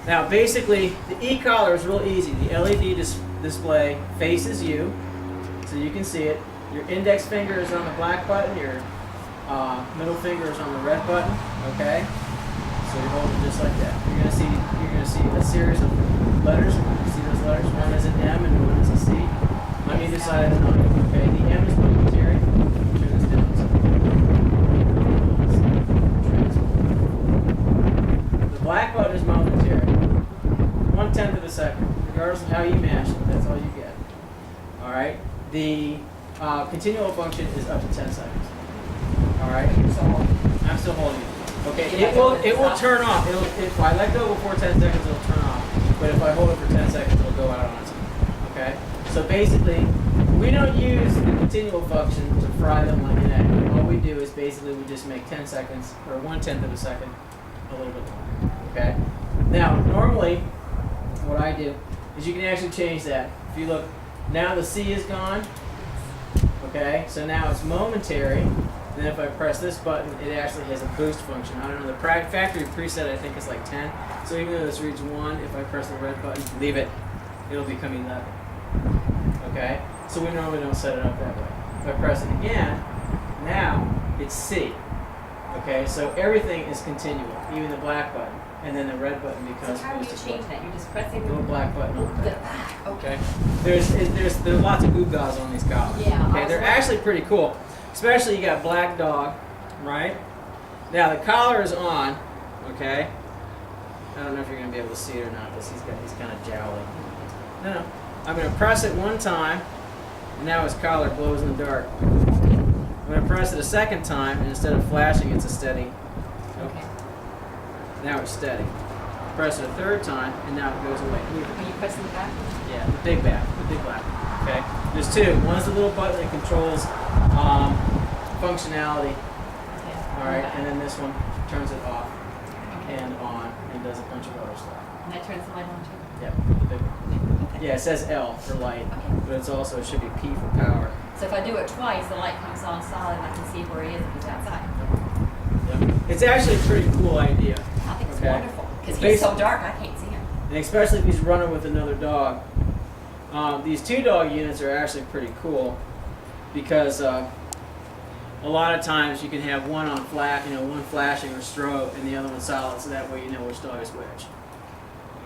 Now basically, the e-collar is real easy. The LED display faces you, so you can see it. Your index finger is on the black button, your middle finger is on the red button, okay? So you hold it just like that. You're gonna see a series of letters. You see those letters? One is an M and one is a C. On either side of the line. Okay, the M is momentary. Turn this down. The black button is momentary. 1/10 of a second. Regardless of how you mash it, that's all you get. Alright? The continual function is up to 10 seconds. Alright? I'm still holding it. Okay, it will turn off. If I let go before 10 seconds, it'll turn off. But if I hold it for 10 seconds, it'll go out on its own. Okay? So basically, we don't use the continual function to fry them like an egg. All we do is basically we just make 10 seconds, or 1/10 of a second, a little bit longer. Okay? Now, normally, what I do is you can actually change that. If you look, now the C is gone. Okay? So now it's momentary. Then if I press this button, it actually has a boost function. I don't know, the factory preset I think is like 10. So even though this reads 1, if I press the red button, leave it, it'll become 11. Okay? So we normally don't set it up that way. If I press it again, now it's C. Okay? So everything is continual, even the black button. And then the red button becomes So how do you boosted. change that? You're just pressing Little black button on the the back. back. Okay. There's lots of gewgaws on these collars. Yeah, Okay, they're actually pretty cool. Especially you got black dog, right? Now the collar is on, okay? I don't know if you're gonna be able to see it or not, because he's kind of jowly. No. I'm gonna press it one time, and now his collar glows in the dark. I'm gonna press it a second time, and instead of flashing, it's a steady. Okay. Now it's steady. Press it a third time, and now it goes away. Are you pressing the back? Yeah, the big black. Okay. There's two. One's the little button that controls functionality. Yeah. All right, and then this one turns it off Okay. and on and does a bunch of other stuff. And that turns the light on too? Yeah, the big one. Okay. Yeah, it says L for light, Okay. but it's also it should be P for power. So if I do it twice, the light comes on solid and I can see where he is if he's outside. Yep. It's actually a pretty cool idea, I think it's Okay. wonderful. Because he's so Basi- dark, I can't see him. and especially if he's running with another dog. These 2-dog units are actually pretty cool because a lot of times you can have one on one flashing or strobe and the other one solid, so that way you know which dog is which.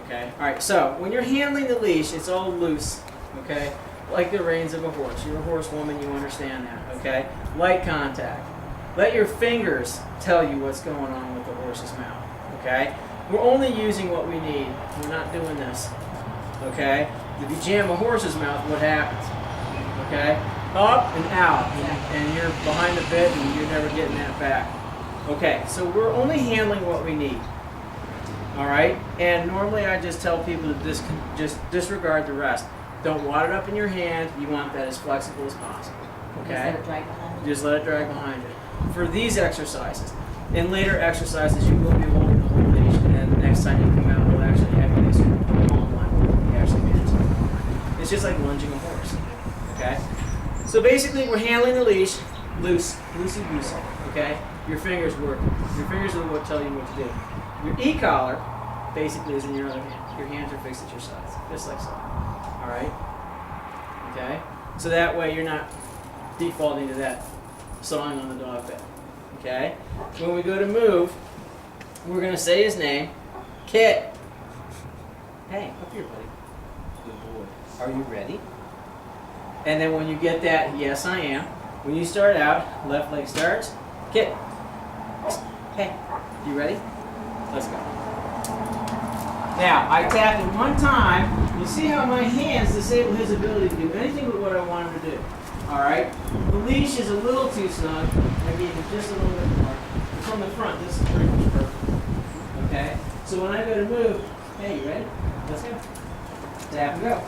Okay. All right. So when you're handling the leash, it's all loose. Okay. Like the reins of a horse. You're a horsewoman, you understand that. Okay. Light contact. Let your fingers tell you what's going on with the horse's mouth. Okay. We're only using what we need. We're not doing this. Okay. If you jam a horse's mouth, what happens? Okay. Up and out, and you're behind the bit, and you're never getting that back. Okay. So we're only handling what we need. All right. And normally I just tell people to just disregard the rest. Don't wad it up in your hand. You want that as flexible as possible. Just Okay. let it drag behind. Just let it drag behind it. For these exercises, in later exercises, you will be holding the whole leash, and the next time you come out, we'll actually have you this long one where you actually manage it. It's just like lunging a horse. Okay. So basically, we're handling the leash loosey-goosey. Okay. Your fingers work. Your fingers are what tell you what to do. Your e-collar basically is in your other hand. Your hands are fixed at your sides, just like so. All right. Okay. So that way you're not defaulting to that sawing on the dog bed. Okay. When we go to move, we're gonna say his name, Kit. Hey, up here, buddy. Good boy. Are you ready? And then when you get that, yes, I am. When you start out, left leg starts. Kit. Hey, you ready? Let's go. Now, I tap it one time. You see how my hands disable his ability to do anything but what I want him to do. All right? The leash is a little too snug. I gave him just a little bit more. But from the front, this is pretty much perfect. Okay? So when I go to move, hey, you ready? Let's go. Tap and go.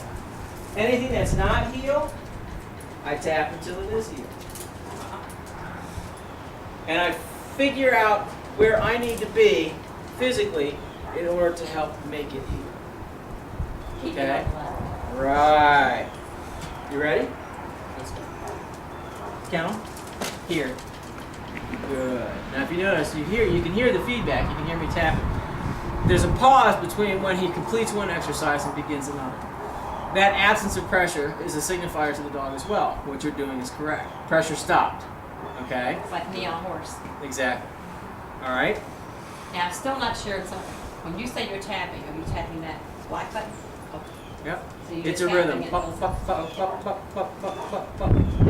Anything that's not heel, I tap until it is heel. And I figure out where I need to be physically in order to help make it heel. Keep Okay. it on the left. Right. You ready? Let's go. Count 'em. Here. Good. Now if you notice, you can hear the feedback. You can hear me tapping. there's a pause between when he completes one exercise and begins another. That absence of pressure is a signifier to the dog as well. What you're doing is correct. Pressure stopped. Okay? It's like me on a horse. Exactly. All right? Now, I'm still not sure. So when you say you're tapping, are you tapping that black button? Okay. Yep. So you're It's a tapping rhythm. it Pop, those- pop, pop, pop, pop, pop, pop, pop, pop.